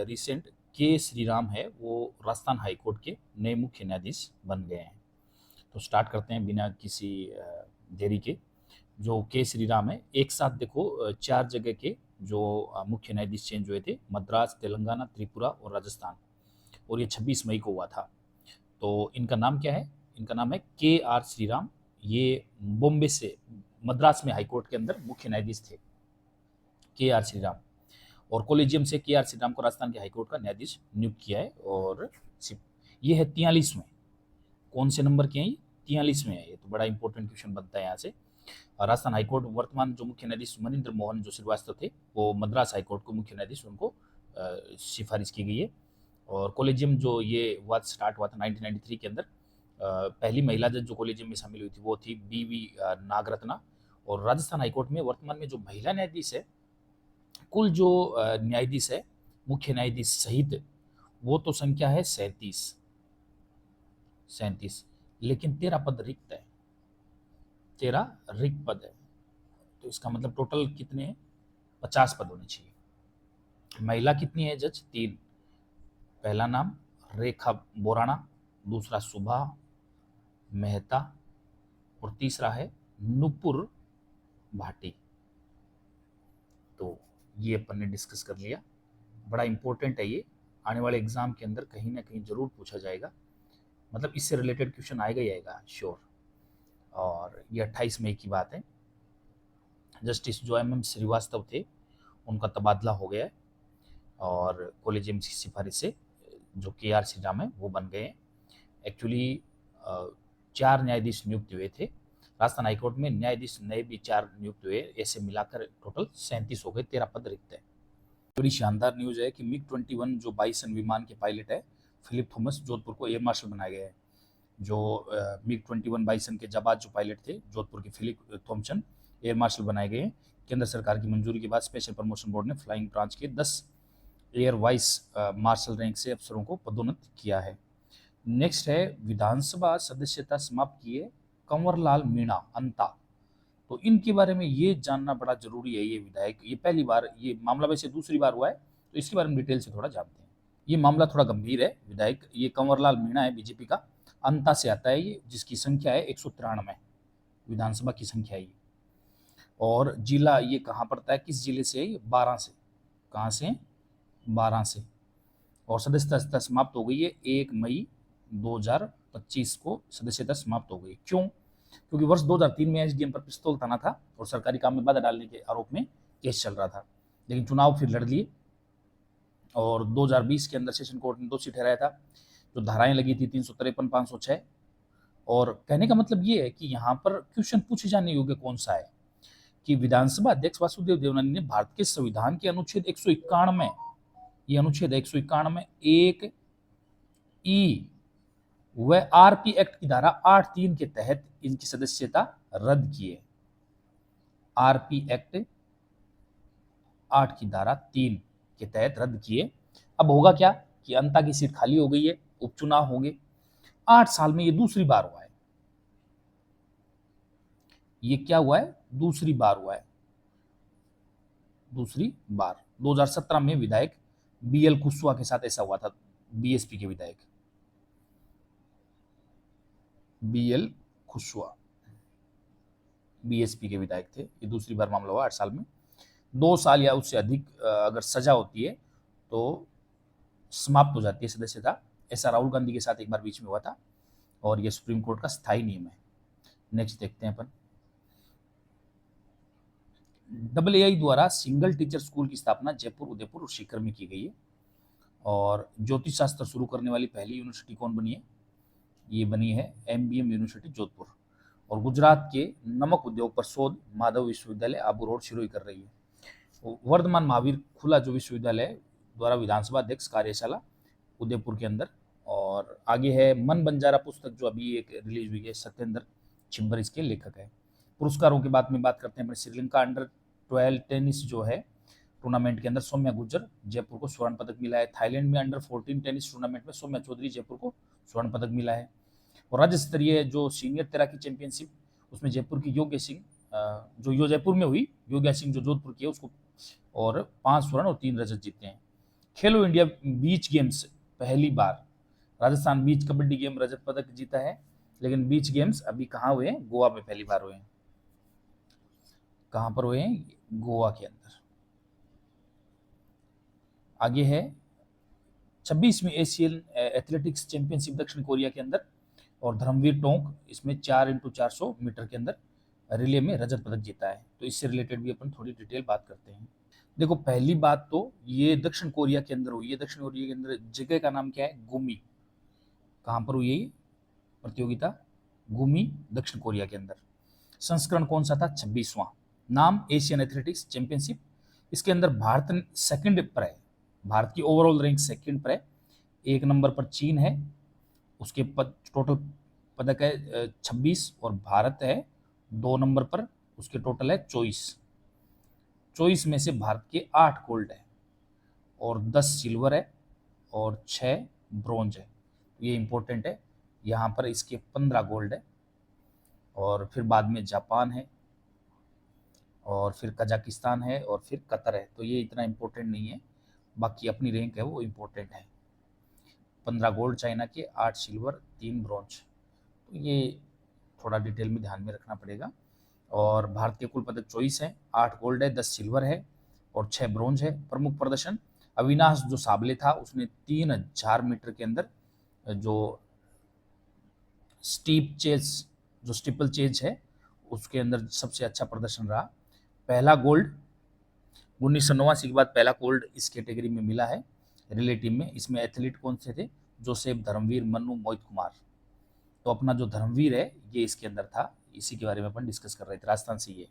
Recent के श्रीराम है वो राजस्थान हाई कोर्ट के नए मुख्य न्यायाधीश बन गए हैं। तो स्टार्ट करते हैं बिना किसी देरी के। जो के श्रीराम है, एक साथ देखो 4 जगह के जो मुख्य न्यायाधीश चेंज हुए थे, मद्रास, तेलंगाना, त्रिपुरा और राजस्थान, और ये 26 मई को हुआ था। तो इनका नाम क्या है? इनका नाम है के आर श्रीराम। ये बॉम्बे से मद्रास में हाई कोर्ट के अंदर मुख्य न्यायाधीश थे, के आर श्रीराम। और कॉलेजियम से के आर श्रीराम को राजस्थान के हाईकोर्ट का न्यायाधीश नियुक्त किया है। और ये है 43वें। कौन से नंबर के हैं ये? 43वें है ये। तो बड़ा इंपॉर्टेंट क्वेश्चन बनता है यहाँ से। राजस्थान हाईकोर्ट वर्तमान जो मुख्य न्यायाधीश मनिंद्र मोहन जो श्रीवास्तव थे, वो मद्रास हाईकोर्ट को मुख्य न्यायाधीश उनको सिफारिश की गई है। और कॉलेजियम जो ये स्टार्ट हुआ था 1993 के अंदर। पहली महिला जज जो कॉलेजियम में शामिल हुई थी वो थी BV नागरत्ना। और राजस्थान हाईकोर्ट में वर्तमान में जो महिला न्यायाधीश है, कुल जो न्यायाधीश है मुख्य न्यायाधीश सहित, वो तो संख्या है 37, लेकिन 13 पद रिक्त है। 13 रिक्त पद है। तो इसका मतलब टोटल कितने हैं? 50 पद होने चाहिए। महिला कितनी है जज? 3। पहला नाम रेखा बोराणा, दूसरा सुभा मेहता, और तीसरा है नुपुर भाटी। तो ये अपन ने डिस्कस कर लिया। बड़ा इंपॉर्टेंट है ये, आने वाले एग्जाम के अंदर कहीं ना कहीं जरूर पूछा जाएगा, मतलब इससे रिलेटेड क्वेश्चन आएगा ही आएगा श्योर। और ये 28 मई की बात है। जस्टिस जो MM श्रीवास्तव थे उनका तबादला हो गया है, और कॉलेजियम की सिफारिश से जो के आर श्रीराम है वो बन गए हैं। एक्चुअली 4 न्यायाधीश नियुक्त हुए थे राजस्थान हाईकोर्ट में, न्यायाधीश नए भी 4 नियुक्त हुए, ऐसे मिलाकर टोटल 37 हो गए, 13 पद रिक्त है। बड़ी शानदार न्यूज है कि MiG-21 जो बाइसन विमान के पायलट है फिलिप थॉमस, जोधपुर को एयर मार्शल बनाया गया है। जो MiG-21 बाइसन के जाबाज जो पायलट थे जोधपुर के फिलिप थॉमसन एयर मार्शल बनाए गए हैं। केंद्र सरकार की मंजूरी के बाद स्पेशल प्रमोशन बोर्ड ने फ्लाइंग ब्रांच के 10 एयर वाइस मार्शल रैंक से अफसरों को पदोन्नत किया है। नेक्स्ट है विधानसभा सदस्यता समाप्त किए कंवरलाल मीणा अंता। तो इनके बारे में ये जानना बड़ा जरूरी है। ये विधायक, ये पहली बार, ये मामला वैसे दूसरी बार हुआ है, तो इसके बारे में डिटेल से थोड़ा जानते हैं। ये मामला थोड़ा गंभीर है। विधायक ये कंवरलाल मीणा है, बीजेपी का, अंता से आता है ये, जिसकी संख्या है 193 विधानसभा की संख्या है ये। और जिला ये कहाँ पड़ता है, किस जिले से है ये? 12 से। कहाँ से? 12 से। और सदस्यता समाप्त हो गई है 1 मई 2025 को सदस्यता समाप्त हो गई। क्यों? क्योंकि वर्ष 2003 में SDM पर पिस्तौल ताना था और सरकारी काम में बाधा डालने के आरोप में केस चल रहा था, लेकिन चुनाव फिर लड़ लिए और 2020 के अंदर सेशन कोर्ट ने दोषी ठहराया था। जो धाराएं लगी थी 353, 506। और कहने का मतलब ये है कि यहाँ पर क्वेश्चन पूछे जाने योग्य कौन सा है कि विधानसभा अध्यक्ष वासुदेव देवनानी ने भारत के संविधान के अनुच्छेद 191, ये अनुच्छेद 191 1 ई व RP एक्ट की धारा 8(3) के तहत इनकी सदस्यता रद्द की है। RP एक्ट 8 की धारा 3 के तहत रद्द किए। अब होगा क्या कि अंता की सीट खाली हो गई है, उपचुनाव होंगे। 8 साल में ये दूसरी बार हुआ है। ये क्या हुआ है? दूसरी बार हुआ है। दूसरी बार 2017 में विधायक BL कुशवाहा के साथ ऐसा हुआ था। BSP के विधायक BL कुशवाहा BSP के विधायक थे। ये दूसरी बार मामला हुआ 8 साल में। 2 साल या उससे अधिक अगर सजा होती है तो समाप्त हो जाती है सदस्यता। ऐसा राहुल गांधी के साथ एक बार बीच में हुआ था, और ये सुप्रीम कोर्ट का स्थायी नियम है। नेक्स्ट देखते हैं अपन। AAI द्वारा सिंगल टीचर स्कूल की स्थापना जयपुर, उदयपुर और सीकर में की गई है। और ज्योतिष शास्त्र शुरू करने वाली पहली यूनिवर्सिटी कौन बनी है? ये बनी है MBM यूनिवर्सिटी जोधपुर। और गुजरात के नमक उद्योग पर शोध माधव विश्वविद्यालय आबू रोड सिरोही कर रही है। वर्धमान महावीर खुला जो विश्वविद्यालय द्वारा विधानसभा अध्यक्ष कार्यशाला उदयपुर के अंदर। और आगे है मन बंजारा पुस्तक जो अभी एक रिलीज हुई है, सत्येंद्र छिब्बर इसके लेखक है। पुरस्कारों के बाद में बात करते हैं। श्रीलंका अंडर-12 टेनिस जो है टूर्नामेंट के अंदर सौम्या गुज्जर जयपुर को स्वर्ण पदक मिला है। थाईलैंड में अंडर-14 टेनिस टूर्नामेंट में सौम्या चौधरी जयपुर को स्वर्ण पदक मिला है। और राज्य स्तरीय जो सीनियर तैराकी चैंपियनशिप, उसमें जयपुर की योग्य सिंह जो जयपुर में हुई, योग्य सिंह जो जोधपुर की है उसको, और 5 स्वर्ण और 3 रजत जीते हैं। खेलो इंडिया बीच गेम्स पहली बार राजस्थान बीच कबड्डी गेम रजत पदक जीता है, लेकिन बीच गेम्स अभी कहाँ हुए हैं? गोवा में पहली बार हुए हैं। कहाँ पर हुए हैं? गोवा के अंदर। आगे है 26वीं एशियन एथलेटिक्स चैंपियनशिप दक्षिण कोरिया के अंदर, और धर्मवीर टोंक इसमें 4x400 मीटर के अंदर रिले में रजत पदक जीता है। तो इससे रिलेटेड भी अपन थोड़ी डिटेल बात करते हैं। देखो, पहली बात तो ये दक्षिण कोरिया के अंदर हुई है। दक्षिण कोरिया के अंदर जगह का नाम क्या है? गुमी। कहाँ पर हुई है ये प्रतियोगिता? गुमी, दक्षिण कोरिया के अंदर। संस्करण कौन सा था? 26वां। नाम एशियन एथलेटिक्स चैंपियनशिप। इसके अंदर भारत सेकंड पर है, भारत की ओवरऑल रैंक सेकंड पर है। 1 नंबर पर चीन है, उसके टोटल पदक है 26, और भारत है 2 नंबर पर, उसके टोटल है 24 में से भारत के 8 गोल्ड है और 10 सिल्वर है और 6 ब्रॉन्ज है। ये इंपॉर्टेंट है। यहाँ पर इसके 15 गोल्ड है, और फिर बाद में जापान है, और फिर कजाकिस्तान है, और फिर कतर है। तो ये इतना इम्पोर्टेंट नहीं है, बाकी अपनी रैंक है वो इम्पोर्टेंट है। 15 गोल्ड चाइना के, 8 सिल्वर, 3 ब्रॉन्ज। तो ये थोड़ा डिटेल में ध्यान में रखना पड़ेगा। और भारत के कुल पदक 24 हैं, 8 गोल्ड है, 10 सिल्वर है और 6 ब्रॉन्ज है। प्रमुख प्रदर्शन अविनाश जो साबले था उसने 3000 मीटर के अंदर जो स्टीपल चेज है उसके अंदर सबसे अच्छा प्रदर्शन रहा। पहला गोल्ड 1989 के बाद पहला गोल्ड इस कैटेगरी में मिला है रिले टीम में। इसमें एथलीट कौन से थे? जोसेफ, धर्मवीर, मन्नू, मोहित कुमार। तो अपना जो धर्मवीर है ये इसके अंदर था, इसी के बारे में अपन डिस्कस कर रहे थे, राजस्थान से। ये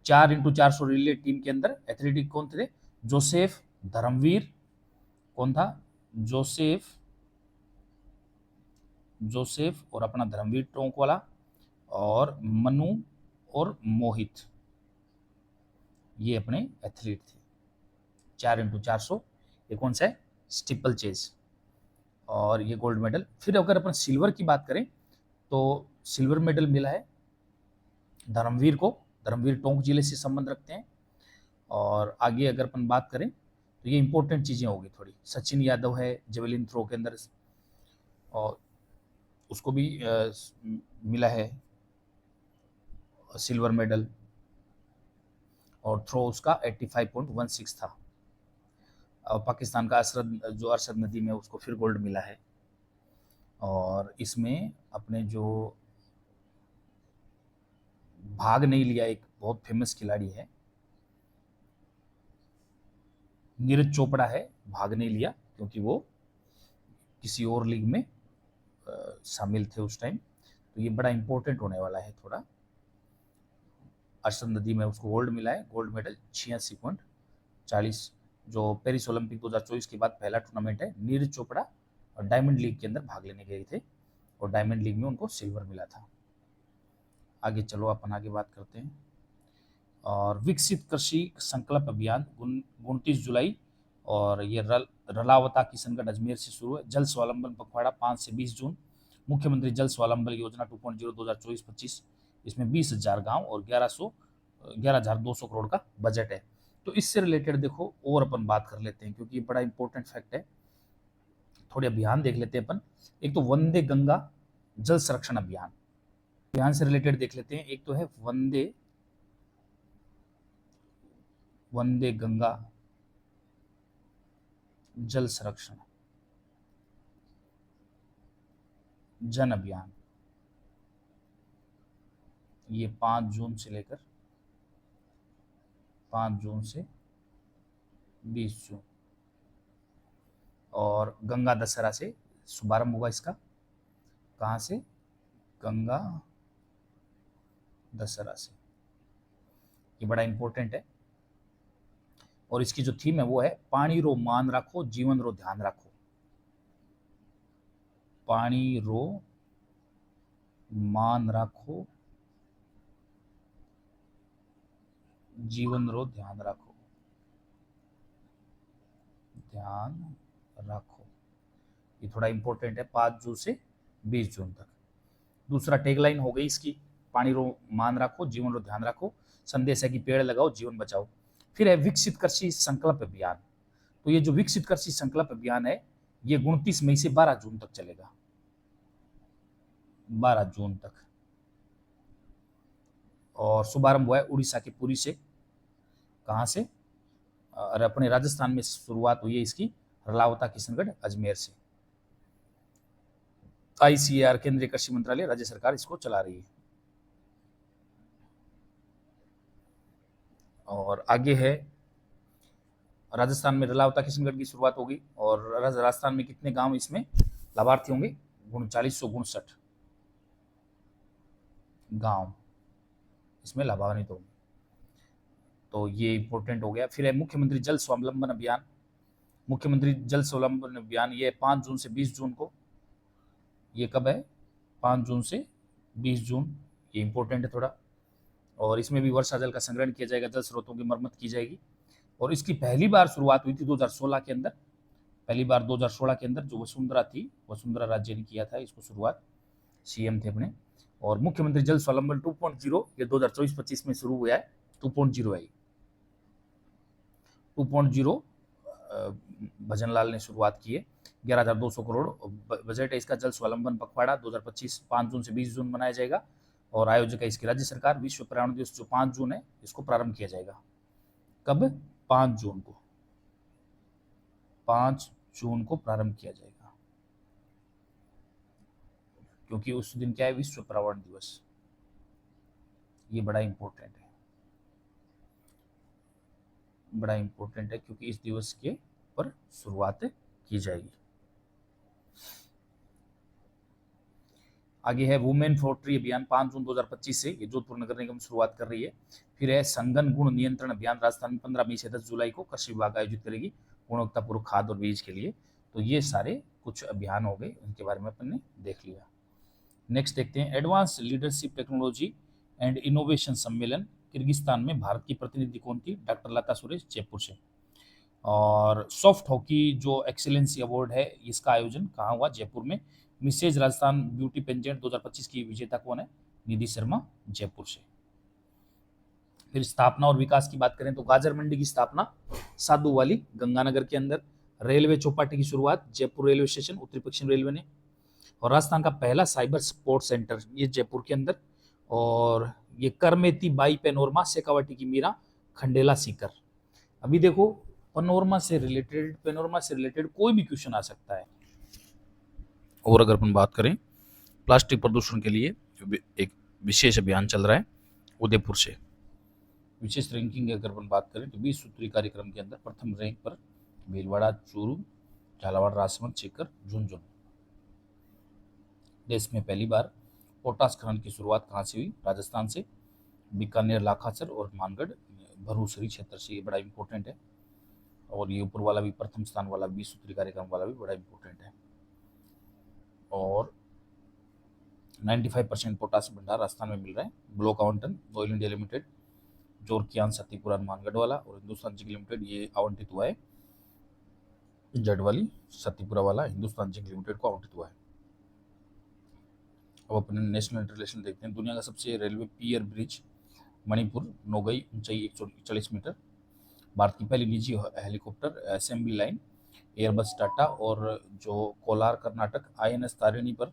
4x400 रिले टीम के अंदर एथलेटिक कौन थे? जोसेफ, धर्मवीर, कौन था? जोसेफ और अपना धर्मवीर टोंक वाला, और मनु और मोहित, ये अपने एथलीट थे। 4x400 ये कौन सा है? स्टीपल चेज, और ये गोल्ड मेडल। फिर अगर अपन सिल्वर की बात करें तो सिल्वर मेडल मिला है धर्मवीर को। धर्मवीर टोंक जिले से संबंध रखते हैं। और आगे अगर अपन बात करें तो ये इंपॉर्टेंट चीजें होगी थोड़ी। सचिन यादव है जेवलिन थ्रो के अंदर, और उसको भी मिला है सिल्वर मेडल, और थ्रो उसका 85.16 था। और पाकिस्तान का अरशद नदीम है उसको फिर गोल्ड मिला है। और इसमें अपने जो भाग नहीं लिया एक बहुत फेमस खिलाड़ी है, नीरज चोपड़ा है, भाग नहीं लिया क्योंकि वो किसी और लीग में शामिल थे उस टाइम। तो ये बड़ा इंपॉर्टेंट होने वाला है थोड़ा। अरशद नदीम है उसको गोल्ड मिला है, गोल्ड मेडल 86.40, जो पेरिस ओलंपिक 2024 के बाद पहला टूर्नामेंट है। नीरज चोपड़ा और डायमंड लीग के अंदर भाग लेने गए थे और डायमंड लीग में उनको सिल्वर मिला था। आगे चलो अपन आगे बात करते हैं। और विकसित कृषि संकल्प अभियान 29 जुलाई, और ये रलावता किशनगढ़ अजमेर से शुरू है। जल स्वावलंबन पखवाड़ा 5 से 20 जून। मुख्यमंत्री जल स्वावलंबन योजना 2.0 2024-25। इसमें 20,000 गांव और 11,200 करोड़ का बजट है। तो इससे रिलेटेड देखो और अपन बात कर लेते हैं क्योंकि ये बड़ा इंपॉर्टेंट फैक्ट है। थोड़े अभियान देख लेते हैं अपन। एक तो वंदे गंगा जल संरक्षण अभियान, अभियान से रिलेटेड देख लेते हैं। एक तो है वंदे गंगा जल संरक्षण जन अभियान। ये 5 जून से लेकर 5 जून से 20 जून, और गंगा दशहरा से शुभारंभ हुआ इसका। कहाँ से? गंगा दशहरा से। ये बड़ा इंपॉर्टेंट है। और इसकी जो थीम है वो है पानी रो मान रखो, जीवन रो ध्यान रखो। पानी रो मान रखो, जीवन रो ध्यान रखो, ध्यान रखो। ये थोड़ा इंपॉर्टेंट है, 5 जून से 20 जून तक। दूसरा टैगलाइन हो गई इसकी, पानी रो मान रखो, जीवन रो ध्यान रखो। संदेश है कि पेड़ लगाओ, जीवन बचाओ। फिर है विकसित कृषि संकल्प अभियान। तो ये जो विकसित कृषि संकल्प अभियान है ये 29 मई से 12 जून तक चलेगा, 12 जून तक। और शुभारंभ हुआ है उड़ीसा के पुरी से। कहाँ से? और अपने राजस्थान में शुरुआत हुई है इसकी, रलावता, किशनगढ़, अजमेर से। ICAR केंद्रीय कृषि मंत्रालय, राज्य सरकार इसको चला रही है। और आगे है राजस्थान में रलावता किशनगढ़ की शुरुआत होगी। और राजस्थान में कितने गांव इसमें लाभार्थी होंगे? 3959 गांव इसमें लाभान्वित होंगे। तो ये इंपॉर्टेंट हो गया। फिर है मुख्यमंत्री जल स्वावलंबन अभियान। मुख्यमंत्री जल स्वावलंबन अभियान ये 5 जून से 20 जून को। ये कब है? 5 जून से 20 जून। ये इंपॉर्टेंट है थोड़ा। और इसमें भी वर्षा जल का संग्रहण किया जाएगा, जल स्रोतों की मरम्मत की जाएगी। और इसकी पहली बार शुरुआत हुई थी 2016 के अंदर। पहली बार 2016 के अंदर जो वसुंधरा थी, वसुंधरा राज्य ने किया था इसको शुरुआत, CM थे अपने। और मुख्यमंत्री जल स्वावलंबन 2.0 ये 2024-25 में शुरू हुआ है। 2.0 है 2.0 भजनलाल ने शुरुआत की है। 11,200 करोड़ बजट है इसका। जल स्वावलंबन पखवाड़ा 2025 5 जून से 20 जून मनाया जाएगा। और आयोजक है इसकी राज्य सरकार। विश्व पर्यावरण दिवस जो 5 जून है इसको प्रारंभ किया जाएगा। कब? 5 जून को। 5 जून को प्रारंभ किया जाएगा, क्योंकि उस दिन क्या है? विश्व पर्यावरण दिवस। ये बड़ा इंपॉर्टेंट है, बड़ा इंपॉर्टेंट है, क्योंकि इस दिवस के पर शुरुआत की जाएगी। आगे है वुमेन फॉर ट्री अभियान 5 जून 2025 से, ये जोधपुर नगर निगम शुरुआत कर रही है। फिर है संघन गुण नियंत्रण अभियान, राजस्थान में 15 मई से 10 जुलाई को कृषि विभाग आयोजित करेगी गुणवत्तापूर्ण खाद और बीज के लिए। तो ये सारे कुछ अभियान हो गए, उनके बारे में अपन ने देख लिया। नेक्स्ट देखते हैं advance leadership technology and innovation सम्मेलन किर्गिस्तान में। भारत की प्रतिनिधि कौन थी? डॉक्टर लता सुरेश, जयपुर से। और सॉफ्ट हॉकी जो एक्सीलेंसी अवार्ड है इसका आयोजन कहाँ हुआ? जयपुर में। मिसेज राजस्थान ब्यूटी पेजेंट 2025 की विजेता कौन है? निधि शर्मा, जयपुर से। फिर स्थापना और विकास की बात करें तो गाजर मंडी की स्थापना साधु वाली गंगानगर के अंदर। रेलवे चौपाटी की शुरुआत जयपुर रेलवे स्टेशन, उत्तरी पश्चिम रेलवे ने। और राजस्थान का पहला साइबर स्पोर्ट सेंटर ये जयपुर के अंदर। और ये करमेती बाई पेनोरमा, शेखावाटी की मीरा, खंडेला सीकर। अभी देखो पेनोरमा से रिलेटेड कोई भी क्वेश्चन आ सकता है। और अगर अपन बात करें प्लास्टिक प्रदूषण के लिए एक विशेष अभियान चल रहा है उदयपुर से। विशेष रैंकिंग अगर अपन बात करें तो 20 सूत्री कार्यक्रम के अंदर प्रथम रैंक पर भीलवाड़ा, चूरू, झालावाड़, राजसमंद, सीकर, झुंझुनू। देश में पहली बार पोटास खनन की शुरुआत कहाँ से हुई? राजस्थान से। बीकानेर, लाखासर और मानगढ़ भरूसरी क्षेत्र से। ये बड़ा इंपॉर्टेंट है। और ये ऊपर वाला भी प्रथम स्थान वाला 20 सूत्री कार्यक्रम वाला भी बड़ा इंपॉर्टेंट है। और 95% पोटास भंडार राजस्थान में मिल रहा है। ब्लॉक आवंटन ऑयल इंडिया लिमिटेड, जोरकियान, सतीपुरा, मानगढ़ वाला। और हिंदुस्तान जिंक लिमिटेड ये आवंटित हुआ है, जडवाली सतीपुरा वाला हिंदुस्तान जिंक लिमिटेड को आवंटित हुआ है। अब अपने नेशनल रिलेशन देखते हैं। दुनिया का सबसे रेलवे पियर ब्रिज मणिपुर, नोगई, ऊंचाई 140 मीटर। भारत की पहली निजी helicopter assembly line Airbus Tata. और जो कोलार कर्नाटक INS तारिणी पर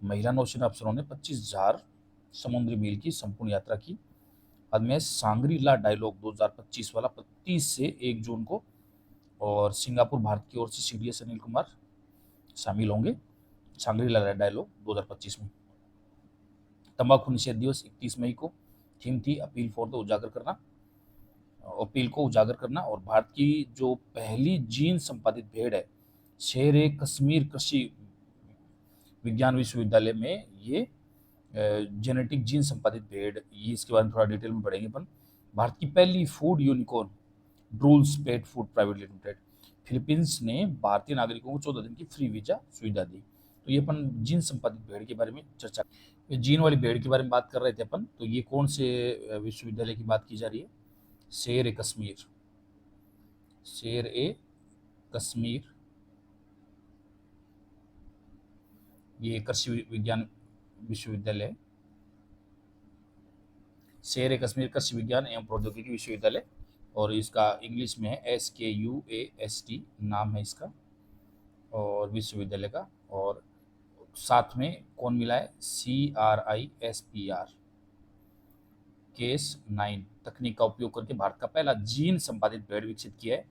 महिला नौसेना अफसरों ने 25,000 समुद्री मील की संपूर्ण यात्रा की। बाद में सांग्री ला डायलॉग 2025 वाला 25 से 1 जून को। और सिंगापुर भारत की ओर से CDS अनिल कुमार शामिल होंगे सांग्री ला डायलॉग 2025 में। तंबाकू निषेध दिवस 31 मई को। थीम थी अपील को उजागर करना। और भारत की जो पहली जीन संपादित भेड़ है शेर कश्मीर कृषि विज्ञान विश्वविद्यालय में, ये जेनेटिक जीन संपादित भेड़, ये इसके बारे में थोड़ा डिटेल में पढ़ेंगे अपन। भारत की पहली food unicorn Drools pet food private limited. Philippines ने भारतीय नागरिकों को 14 दिन की फ्री वीजा सुविधा दी। तो ये अपन जीन संपादित भेड़ के बारे में चर्चा, जीन वाली भेड़ के बारे में बात कर रहे थे अपन। तो ये कौन से विश्वविद्यालय की बात की जा रही है? शेर कश्मीर ये कृषि विज्ञान विश्वविद्यालय, शेर कश्मीर कृषि विज्ञान एवं प्रौद्योगिकी विश्वविद्यालय। और इसका इंग्लिश में है SKUAST नाम है इसका, और विश्वविद्यालय का। और साथ में कौन मिला है, CRISPR केस 9 तकनीक का उपयोग करके भारत का पहला जीन संपादित पेड़ विकसित किया है।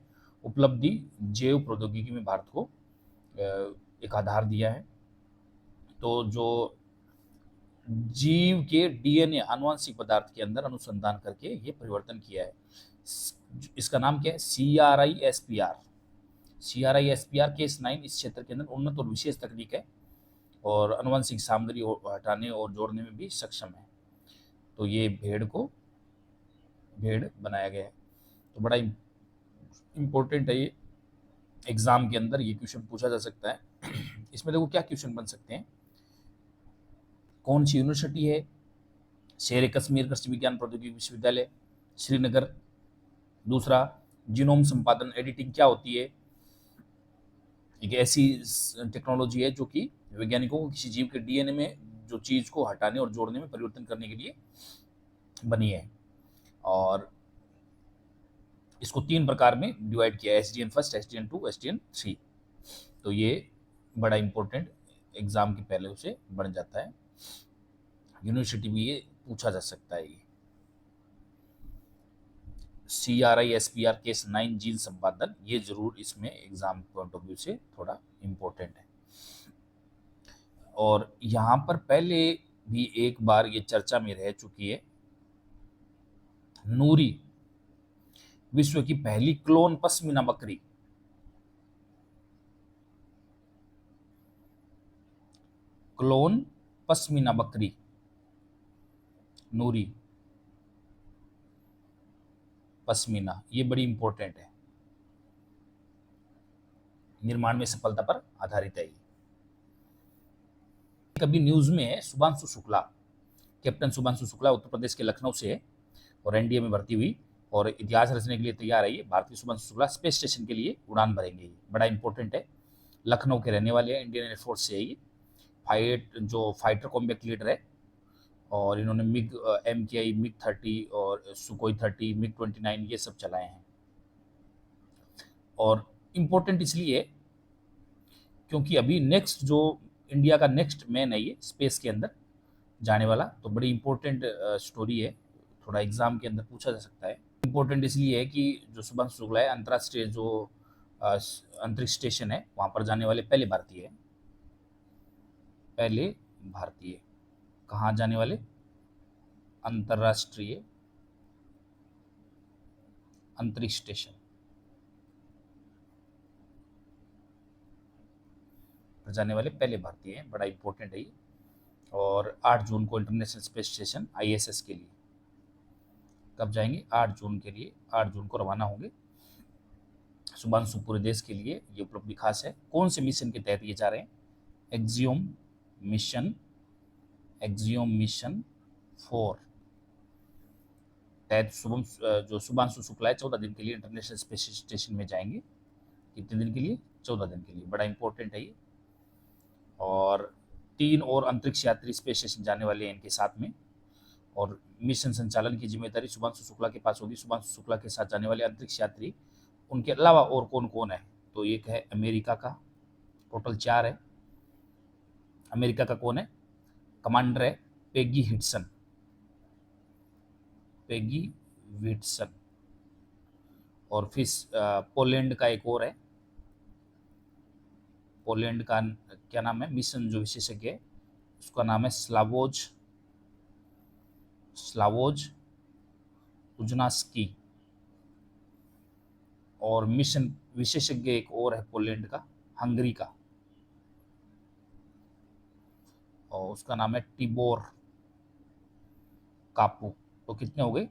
उपलब्धि जैव प्रौद्योगिकी में भारत को एक आधार दिया है। तो जो जीव के DNA आनुवंशिक पदार्थ के अंदर अनुसंधान करके ये परिवर्तन किया है। इसका नाम क्या है, CRISPR केस 9 इस क्षेत्र के अंदर उन्नत और विशेष तकनीक है और अनुवंशिक सामग्री हटाने और जोड़ने में भी सक्षम है। तो ये भेड़ बनाया गया है। तो बड़ा इम्पोर्टेंट है ये, एग्जाम के अंदर ये क्वेश्चन पूछा जा सकता है। इसमें देखो क्या क्वेश्चन बन सकते हैं, कौन सी यूनिवर्सिटी है, शेर कश्मीर कृषि विज्ञान प्रौद्योगिकी विश्वविद्यालय श्रीनगर। दूसरा, जीनोम संपादन एडिटिंग क्या होती है, एक ऐसी टेक्नोलॉजी है जो कि वैज्ञानिकों को किसी जीव के DNA में जो चीज को हटाने और जोड़ने में परिवर्तन करने के लिए बनी है। और इसको 3 प्रकार में डिवाइड किया है, SDN1, SDN2, SDN3। तो ये बड़ा इंपॉर्टेंट एग्जाम के पहले उसे बन जाता है, यूनिवर्सिटी भी ये पूछा जा सकता है। ये CRISPR केस 9 जीन संपादन, ये जरूर इसमें एग्जाम पॉइंट ऑफ व्यू से थोड़ा इंपॉर्टेंट है। और यहाँ पर पहले भी एक बार ये चर्चा में रह चुकी है, नूरी विश्व की पहली क्लोन पश्मीना बकरी। क्लोन पश्मीना बकरी नूरी पश्मीना, ये बड़ी इंपॉर्टेंट है, निर्माण में सफलता पर आधारित है। कभी न्यूज में है, शुभांशु शुक्ला, कैप्टन शुभांशु शुक्ला उत्तर प्रदेश के लखनऊ से है और NDA में भर्ती हुई और इतिहास रचने के लिए तैयार है। ये भारतीय शुभांशु शुक्ला स्पेस स्टेशन के लिए उड़ान भरेंगे, ये बड़ा इंपॉर्टेंट है। लखनऊ के रहने वाले हैं, इंडियन एयरफोर्स से है ये, फाइटर कॉम्बैट लीडर है। और इन्होंने MKI, MiG-30 और सुकोई 30, MiG-29 ये सब चलाए हैं। और इम्पोर्टेंट इसलिए क्योंकि अभी नेक्स्ट जो इंडिया का नेक्स्ट मैन है ये स्पेस के अंदर जाने वाला, तो बड़ी इंपॉर्टेंट स्टोरी है, थोड़ा एग्जाम के अंदर पूछा जा सकता है। इम्पोर्टेंट इसलिए है कि जो शुभांशु शुक्ला है अंतर्राष्ट्रीय जो अंतरिक्ष स्टेशन है वहाँ पर जाने वाले पहले भारतीय कहाँ जाने वाले, अंतर्राष्ट्रीय अंतरिक्ष स्टेशन पर जाने वाले पहले भारतीय हैं, बड़ा इंपॉर्टेंट है ये। और 8 जून को इंटरनेशनल स्पेस स्टेशन ISS के लिए कब जाएंगे, 8 जून के लिए, 8 जून को रवाना होंगे शुभांशु। पूरे देश के लिए ये उपलब्धि खास है। कौन से मिशन के तहत ये जा रहे हैं, एक्सियोम मिशन 4 तहत जो शुभांशु शुक्ला है 14 दिन के लिए इंटरनेशनल स्पेस स्टेशन में जाएंगे। कितने दिन के लिए, 14 दिन के लिए, बड़ा इंपॉर्टेंट है ये। और 3 और अंतरिक्ष यात्री स्पेस स्टेशन जाने वाले हैं इनके साथ में, और मिशन संचालन की जिम्मेदारी शुभांशु शुक्ला के पास होगी। शुभांशु शुक्ला के साथ जाने वाले अंतरिक्ष यात्री उनके अलावा और कौन कौन है, तो एक है अमेरिका का, टोटल 4 है। अमेरिका का कौन है, कमांडर है पेगी व्हिटसन। और फिर पोलैंड का एक और है, पोलैंड का क्या नाम है, मिशन जो विशेषज्ञ है उसका नाम है स्लावोज उजनास्की। और मिशन विशेषज्ञ एक और है पोलैंड का, हंगरी का, और उसका नाम है टिबोर कापू। तो कितने हो गए,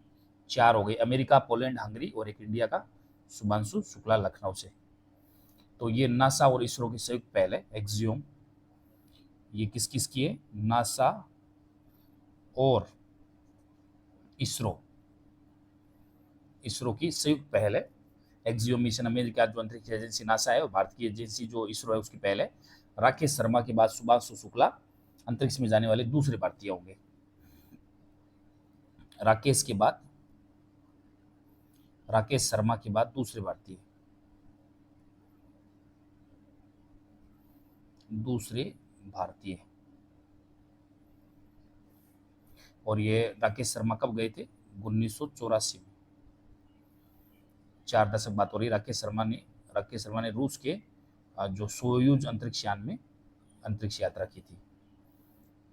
4 हो गए, अमेरिका, पोलैंड, हंगरी और एक इंडिया का शुभांशु शुक्ला लखनऊ से। तो ये नासा और इसरो की संयुक्त पहल है एक्सियोम। ये किस किस की है, नासा और इसरो की संयुक्त पहल है एक्सियोम मिशन। अमेरिका जो अंतरिक्ष एजेंसी नासा है और भारत की एजेंसी जो इसरो है उसकी पहल है। राकेश शर्मा के बाद शुभांशु शुक्ला अंतरिक्ष में जाने वाले दूसरे भारतीय होंगे। राकेश के बाद राकेश शर्मा के बाद दूसरे भारतीय, और ये राकेश शर्मा कब गए थे? 1984 में। 4 दशक बात हो रही। राकेश शर्मा ने रूस के जो सोयूज अंतरिक्ष यान में अंतरिक्ष यात्रा की थी।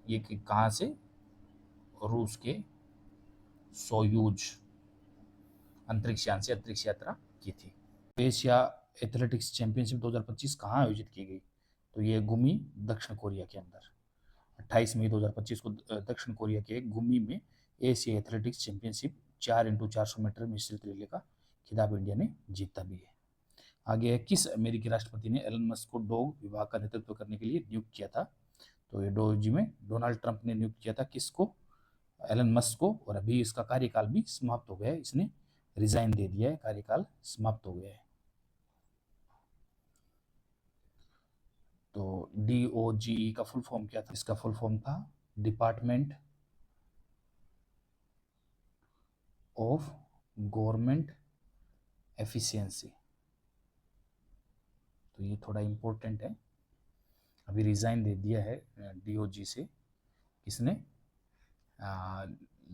ये कहाँ से? रूस के सोयूज अंतरिक्ष यान से अंतरिक्ष यात्रा की थी। एशिया एथलेटिक्स चैंपियनशिप 2025 कहाँ आयोजित की गई? तो ये गुमी, दक्षिण कोरिया के अंदर। 28 मई 2025 को दक्षिण कोरिया के गुमी में Asia athletics championship 4x400 metre मिश्रित रिले का खिताब इंडिया ने जीता भी है। आगे है, किस अमेरिकी राष्ट्रपति ने एलन मस्क को डॉग विभाग का नेतृत्व करने के लिए नियुक्त किया था? तो ये डोजी में डोनाल्ड ट्रंप ने नियुक्त किया था। किसको? एलन मस्क को। और अभी इसका कार्यकाल भी समाप्त हो गया है, इसने रिजाइन दे दिया है, कार्यकाल समाप्त हो गया है। तो DOGE का फुल फॉर्म क्या था? इसका फुल फॉर्म था डिपार्टमेंट ऑफ गवर्नमेंट एफिशिएंसी। तो ये थोड़ा इंपॉर्टेंट है। अभी रिजाइन दे दिया है DOG से। किसने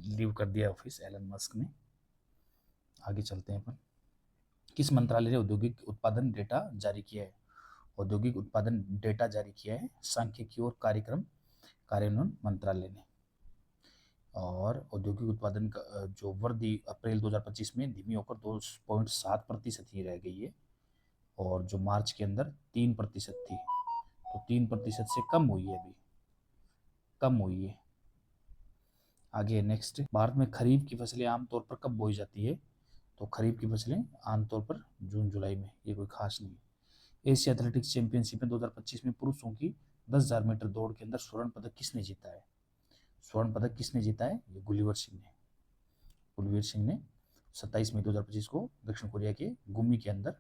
लीव कर दिया ऑफिस? एलन मस्क ने। आगे चलते हैं अपन। किस मंत्रालय ने औद्योगिक उत्पादन डेटा जारी किया है? औद्योगिक उत्पादन डेटा जारी किया है सांख्यिकी और कार्यक्रम कार्यान्वयन मंत्रालय ने। और औद्योगिक उत्पादन का जो वृद्धि अप्रैल 2025 में धीमी होकर 2.7% ही रह गई है, और जो मार्च के अंदर 3% थी, तो 3% से कम हुई है, अभी कम हुई है। आगे नेक्स्ट, भारत में खरीफ की फसलें आमतौर पर कब बोई जाती है? तो खरीफ की फसलें आमतौर पर जून जुलाई में, ये कोई खास नहीं है। एशिया एथलेटिक्स चैंपियनशिप में 2025 में पुरुषों की 10,000 मीटर दौड़ के अंदर स्वर्ण पदक किसने जीता है? स्वर्ण पदक किसने जीता है? ये गुलिवर सिंह ने। गुलिवर सिंह ने 27 मई 2025 को दक्षिण कोरिया के गुमी के अंदर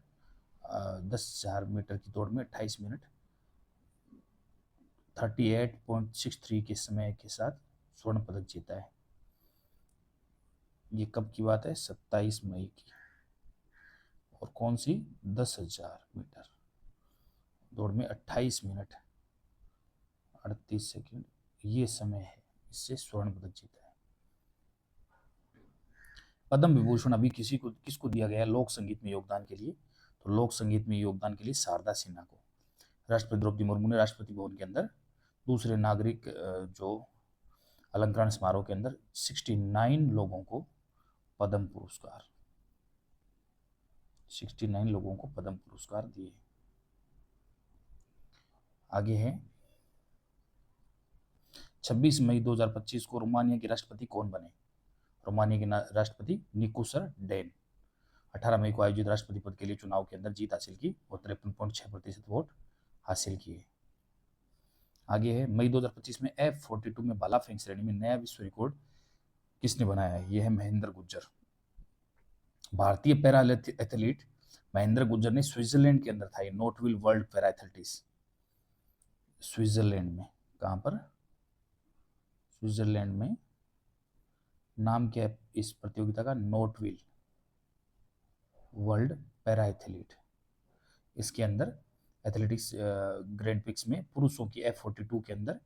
10,000 मीटर की दौड़ में 28 मिनट 38.63 के समय के साथ स्वर्ण पदक जीता है। ये कब की बात है? 27 मई की। और कौन सी? 10,000 मीटर दौड़ में 28 मिनट 38 सेकंड ये समय है, इससे स्वर्ण पदक जीता है। पद्म विभूषण अभी किसको दिया गया लोक संगीत में योगदान के लिए? तो लोक संगीत में योगदान के लिए शारदा सिन्हा को। राष्ट्रपति द्रौपदी मुर्मू ने राष्ट्रपति भवन के अंदर दूसरे नागरिक जो अलंकरण समारोह के अंदर 69 लोगों को पद्म पुरस्कार 69 लोगों को पद्म पुरस्कार दिए। आगे है, 26 मई 2025 को रोमानिया के राष्ट्रपति कौन बने? रोमानिया के राष्ट्रपति निकोसर डेन। 18 मई को आयोजित राष्ट्रपति पद के लिए चुनाव के अंदर जीत हासिल की और 53.6% वोट हासिल किए। आगे है, मई 2025 में F42 में भाला फेंक श्रेणी में नया विश्व रिकॉर्ड किसने बनाया है? यह है महेंद्र गुज्जर। भारतीय पैरा एथलीट महेंद्र गुज्जर ने स्विट्जरलैंड के अंदर था, ये Nottwil world para athletics Switzerland में। कहां पर? स्विट्जरलैंड में। नाम क्या है इस प्रतियोगिता का? Nottwil world para athlete. इसके अंदर एथलेटिक्स ग्रैंड प्रिक्स में पुरुषों की F42 के अंदर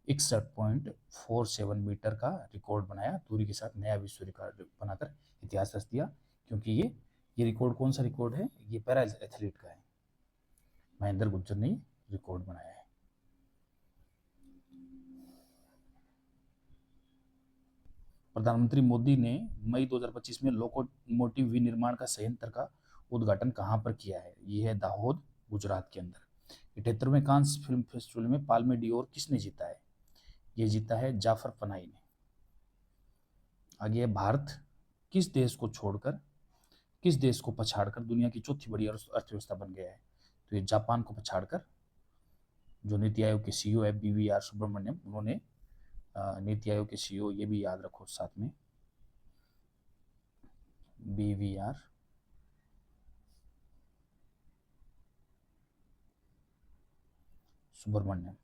61.47 मीटर का रिकॉर्ड बनाया, दूरी के साथ नया विश्व रिकॉर्ड बनाकर इतिहास रच दिया। क्योंकि ये रिकॉर्ड कौन सा रिकॉर्ड है? ये पैरा एथलीट का है। महेंद्र गुज्जर ने रिकॉर्ड बनाया है। प्रधानमंत्री मोदी ने मई 2025 में लोकोमोटिव विनिर्माण का संयंत्र का उद्घाटन कहां पर किया है? यह है दाहोद, गुजरात के अंदर। 78वें कांस फिल्म फेस्टिवल में पाल्मे डियोर किसने जीता है? यह जीता है जाफर पनाही ने। आगे, भारत किस देश को पछाड़कर दुनिया की चौथी बड़ी अर्थव्यवस्था बन गया है? तो ये जापान को पछाड़कर, जो नीति आयोग के CEO है BVR सुब्रमण्यम, उन्होंने नीति आयोग के CEO, ये भी याद रखो साथ में, BVR सुब्रमण्यम,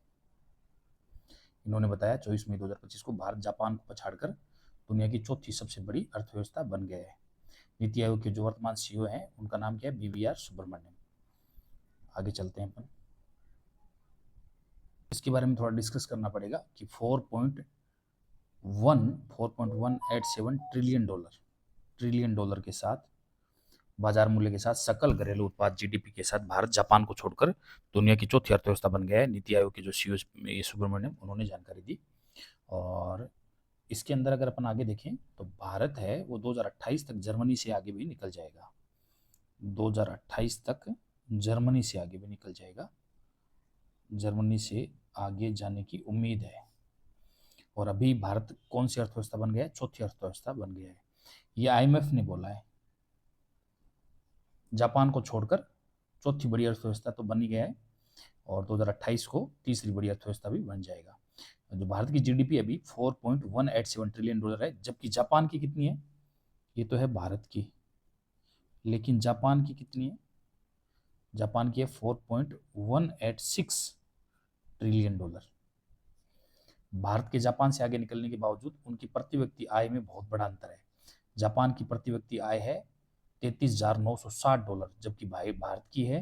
इन्होंने बताया 24 मई 2025 को भारत जापान को पछाड़कर दुनिया की चौथी सबसे बड़ी अर्थव्यवस्था बन गया है। नीति आयोग के जो वर्तमान सीईओ हैं उनका नाम क्या है? BVR सुब्रमण्यम। आगे चलते हैं अपन, इसके बारे में थोड़ा डिस्कस करना पड़ेगा कि 4.187 ट्रिलियन डॉलर के साथ, बाजार मूल्य के साथ, सकल घरेलू उत्पाद GDP के साथ भारत जापान को छोड़कर दुनिया की चौथी अर्थव्यवस्था बन गया है। नीति आयोग के जो सीईओ सुब्रमण्यम उन्होंने जानकारी दी। और इसके अंदर अगर अपन आगे देखें तो भारत है वो 2028 तक जर्मनी से आगे भी निकल जाएगा। 2028 तक जर्मनी से आगे भी निकल जाएगा, जर्मनी से आगे जाने की उम्मीद है। और अभी भारत कौन सी अर्थव्यवस्था बन गया है? चौथी अर्थव्यवस्था बन गया है। ये IMF ने बोला है। जापान को छोड़कर चौथी बड़ी अर्थव्यवस्था तो बन ही गया है और 2028 को तीसरी बड़ी अर्थव्यवस्था भी बन जाएगा। जो भारत की GDP अभी 4.187 ट्रिलियन डॉलर है, जबकि जापान की कितनी है? ये तो है भारत की, लेकिन जापान की कितनी है? जापान की है 4.186 ट्रिलियन डॉलर। भारत के जापान से आगे निकलने के बावजूद उनकी प्रति व्यक्ति आय में बहुत बड़ा अंतर है। जापान की प्रति व्यक्ति आय है $33,960, जबकि भाई भारत की है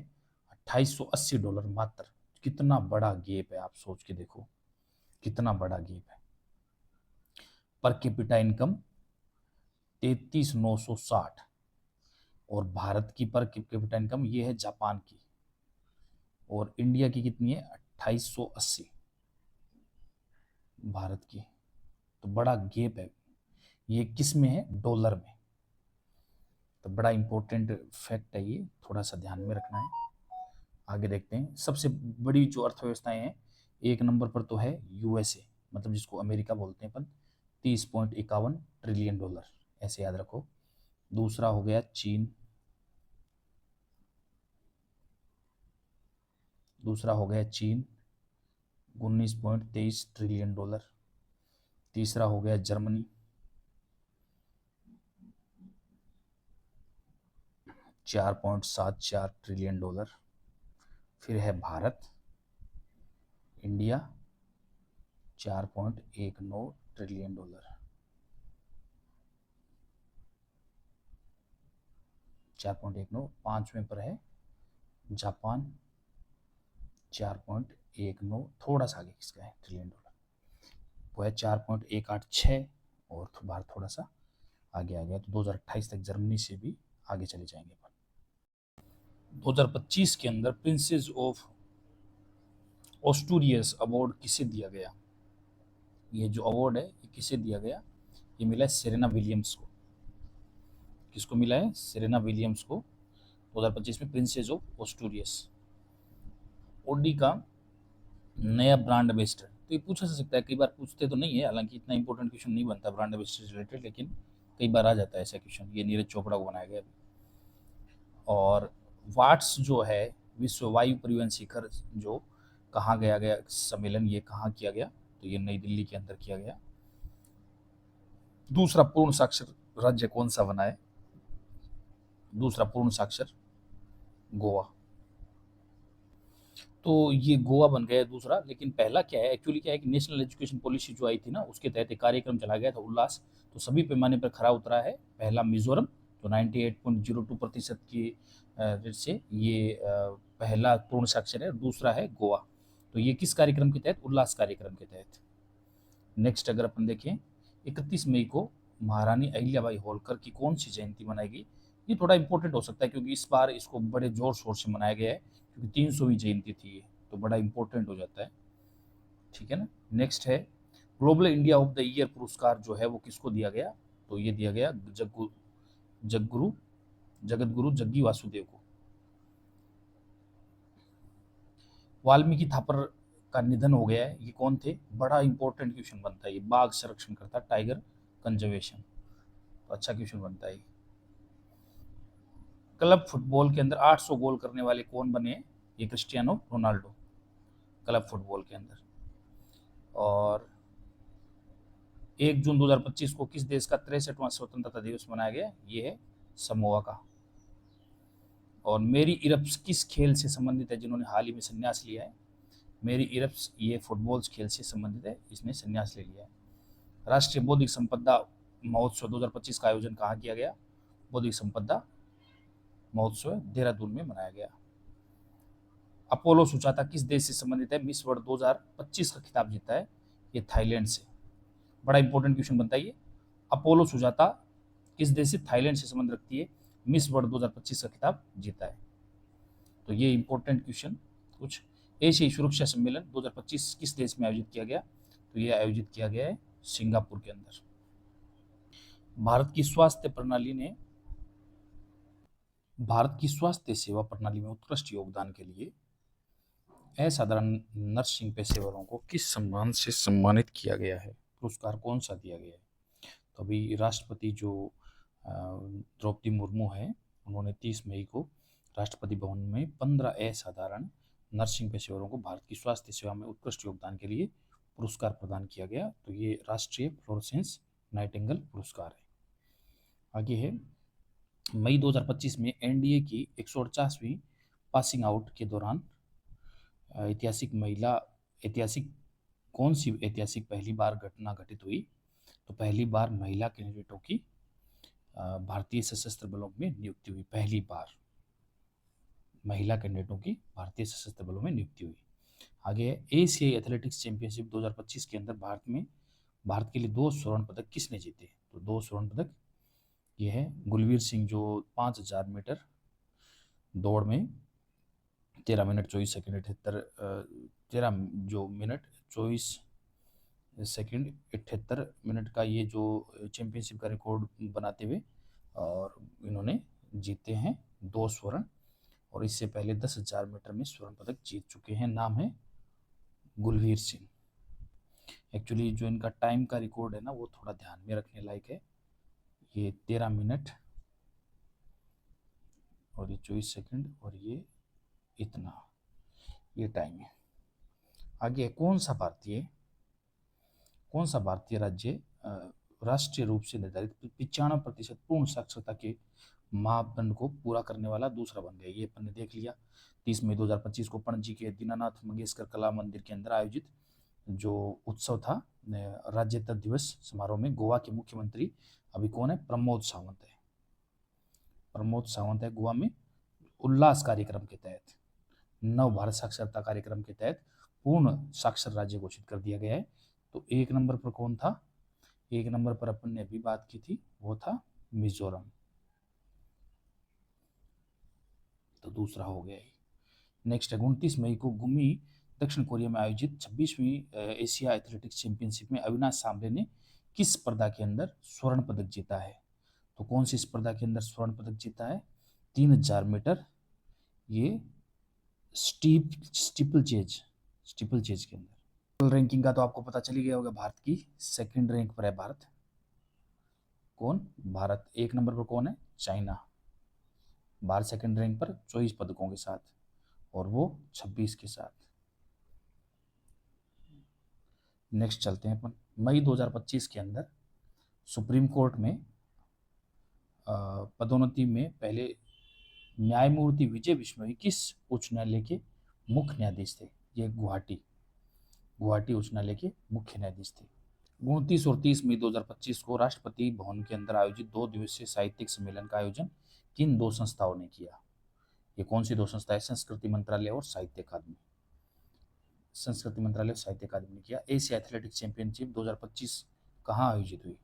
$2880 मात्र। कितना बड़ा गैप है, आप सोच के देखो कितना बड़ा गैप है। पर कैपिटा इनकम 33,960 और भारत की पर कैपिटा इनकम ये है जापान की, और इंडिया की कितनी है? 2880 भारत की। तो बड़ा गैप है। ये किस में है? डॉलर में। तो बड़ा इंपॉर्टेंट फैक्ट है ये, थोड़ा सा ध्यान में रखना है। आगे देखते हैं, सबसे बड़ी जो अर्थव्यवस्थाएं हैं, एक नंबर पर तो है USA, मतलब जिसको अमेरिका बोलते हैं अपन, 30.51 ट्रिलियन डॉलर, ऐसे याद रखो। दूसरा हो गया चीन, दूसरा हो गया चीन 19.23 ट्रिलियन डॉलर। तीसरा हो गया जर्मनी 4.74 ट्रिलियन डॉलर। फिर है भारत, इंडिया 4.19 ट्रिलियन डॉलर। 4.19। पांचवें पर है जापान 4.19, थोड़ा सा आगे किसका है ट्रिलियन डॉलर, वो है 4.186, और भारत थोड़ा सा आगे आ गया। तो 2028 तक जर्मनी से भी आगे चले जाएंगे। 2025 के अंदर प्रिंसेस ऑफ ऑस्टूरियस अवार्ड किसे दिया गया? ये जो अवार्ड है ये किसे दिया गया? ये मिला है सेरेना विलियम्स को। किसको मिला है? सेरेना विलियम्स को 2025 में प्रिंसेस ऑफ ऑस्टूरियस। ओडी का नया ब्रांड एम्बेसडर, तो ये पूछा जा सकता है, कई बार पूछते तो नहीं है, हालांकि इतना इंपॉर्टेंट क्वेश्चन नहीं बनता ब्रांड एम्बेसडर से रिलेटेड, लेकिन कई बार आ जाता है ऐसा क्वेश्चन। ये नीरज चोपड़ा को बनाया गया अभी। और वाट्स जो है विश्व वायु परिवहन शिखर, जो कहाँ गया सम्मेलन, ये कहाँ किया गया? तो ये नई दिल्ली के अंदर किया गया। दूसरा पूर्ण साक्षर राज्य कौन सा बना है? दूसरा पूर्ण साक्षर गोवा। तो ये गोवा बन गया दूसरा। लेकिन पहला क्या है, एक्चुअली क्या है कि नेशनल एजुकेशन पॉलिसी जो आई थी ना, उसके तहत एक कार्यक्रम चला गया था उल्लास, तो सभी पैमाने पर खरा उतरा है। पहला मिजोरम, तो 98.02% की रेट से ये पहला पूर्ण साक्षर है। दूसरा है गोवा। तो ये किस कार्यक्रम के तहत? उल्लास कार्यक्रम के तहत। नेक्स्ट अगर अपन देखें, 31 मई को महारानी अहिल्याबाई होलकर की कौन सी जयंती मनाएगी? ये थोड़ा इंपॉर्टेंट हो सकता है क्योंकि इस बार इसको बड़े जोर शोर से मनाया गया है, क्योंकि 300वीं जयंती थी ये, तो बड़ा इंपॉर्टेंट हो जाता है। ठीक है ना। नेक्स्ट है global India of the year पुरस्कार जो है वो किसको दिया गया? तो ये दिया गया जगत गुरु जग्गी वासुदेव को। वाल्मीकि थापर का निधन हो गया है, ये कौन थे? बड़ा इंपॉर्टेंट क्वेश्चन बनता है ये, बाघ संरक्षण करता, टाइगर कंजर्वेशन, तो अच्छा क्वेश्चन बनता है। क्लब फुटबॉल के अंदर 800 गोल करने वाले कौन बने? ये क्रिस्टियानो रोनाल्डो, क्लब फुटबॉल के अंदर। और 1 जून 2025 को किस देश का 63वां स्वतंत्रता दिवस मनाया गया? ये है समोआ का। और मेरी इरप्स किस खेल से संबंधित है जिन्होंने हाल ही में संन्यास लिया है? मेरी इरप्स ये फुटबॉल खेल से संबंधित है, इसने संन्यास ले लिया है। राष्ट्रीय बौद्धिक संपदा महोत्सव 2025 का आयोजन कहाँ किया गया? बौद्धिक संपदा महोत्सव देहरादून में मनाया गया। अपोलो सुजाता किस देश से संबंधित है? मिस वर्ल्ड 2025 का खिताब जीता है, ये थाईलैंड से। बड़ा इंपॉर्टेंट क्वेश्चन बनता है ये। अपोलो सुजाता किस देश से? थाईलैंड से संबंध रखती है, मिस वर्ल्ड 2025 का खिताब जीता है। तो ये इंपॉर्टेंट क्वेश्चन कुछ। एशियाई सुरक्षा सम्मेलन 2025 किस देश में आयोजित किया गया? तो ये आयोजित किया गया है सिंगापुर के अंदर। भारत की स्वास्थ्य सेवा प्रणाली में उत्कृष्ट योगदान के लिए असाधारण नर्सिंग पेशेवरों को किस सम्मान से सम्मानित किया गया है? पुरस्कार कौन सा दिया गया है? तो अभी राष्ट्रपति जो द्रौपदी मुर्मू है, उन्होंने 30 मई को राष्ट्रपति भवन में 15 असाधारण नर्सिंग पेशेवरों को भारत की स्वास्थ्य सेवा में उत्कृष्ट योगदान के लिए पुरस्कार प्रदान किया गया। तो ये राष्ट्रीय फ्लोरेंस नाइटिंगेल पुरस्कार है। आगे है, मई 2025 में एनडीए की 149वीं पासिंग आउट के दौरान कौन सी ऐतिहासिक पहली बार घटना घटित हुई? तो पहली बार महिला कैडेटों की भारतीय सशस्त्र बलों में नियुक्ति हुई। पहली बार महिला कैडेटों की भारतीय सशस्त्र बलों में नियुक्ति हुई। आगे है, एशियाई एथलेटिक्स चैंपियनशिप 2025 के अंदर भारत के लिए 2 स्वर्ण पदक किसने जीते? तो 2 स्वर्ण पदक ये है गुलवीर सिंह, जो 5000 मीटर दौड़ में 13 मिनट 24 सेकंड 78 मिनट का ये जो चैंपियनशिप का रिकॉर्ड बनाते हुए और इन्होंने जीते हैं 2 स्वर्ण, और इससे पहले 10,000 मीटर में स्वर्ण पदक जीत चुके हैं। नाम है गुलवीर सिंह। एक्चुअली जो इनका टाइम का रिकॉर्ड है ना, वो थोड़ा ध्यान में रखने लायक है। ये 13 मिनट और ये 24 सेकंड और ये इतना, ये टाइम है। आगे कौन सा भारतीय राज्य राष्ट्रीय रूप से निर्धारित 95% पूर्ण साक्षरता के मापदंड को पूरा करने वाला दूसरा बन गया? ये अपन ने देख लिया। 30 मई 2025 को पणजी के दीनानाथ मंगेशकर कला मंदिर के अंदर आयोजित जो उत्सव था, राज्यत्व दिवस समारोह में गोवा के मुख्यमंत्री अभी कौन है? प्रमोद सावंत है गोवा में। उल्लास कार्यक्रम के तहत, नव भारत साक्षरता कार्यक्रम के तहत पूर्ण साक्षर राज्य घोषित कर दिया गया है। तो 1 नंबर पर कौन था? 1 नंबर पर अपन ने अभी बात की थी, वो था मिजोरम। तो दूसरा हो गया। नेक्स्ट है, 29 मई को गुमी दक्षिण कोरिया में आयोजित 26वीं एशिया एथलेटिक्स चैंपियनशिप में अविनाश सांबले ने किस स्पर्धा के अंदर स्वर्ण पदक जीता है? तो कौन सी स्पर्धा के अंदर स्वर्ण पदक जीता है? 3000 मीटर, ये स्टीपल चेज के अंदर। रैंकिंग का तो आपको पता चली गया होगा, भारत की 2nd रैंक पर है भारत। कौन? भारत। 1 नंबर पर कौन है? चाइना। भारत 2nd रैंक पर 24 पदकों के साथ, और वो 26 के साथ। नेक्स्ट चलते हैं अपन। मई 2025 के अंदर सुप्रीम कोर्ट में पदोन्नति में पहले न्यायमूर्ति विजय बिश्नोई किस उच्च न्यायालय के मुख्य न्यायाधीश थे? ये गुवाहाटी उच्च न्यायालय के मुख्य न्यायाधीश थे। 29 और 30 मई 2025 को राष्ट्रपति भवन के अंदर आयोजित 2 दिवसीय साहित्यिक सम्मेलन का आयोजन किन 2 संस्थाओं ने किया? ये कौन सी 2 संस्थाएं? संस्कृति मंत्रालय और साहित्य अकादमी। संस्कृति मंत्रालय और साहित्य अकादमी ने किया। एशिया एथलेटिक्स चैंपियनशिप 2025 कहाँ आयोजित हुई?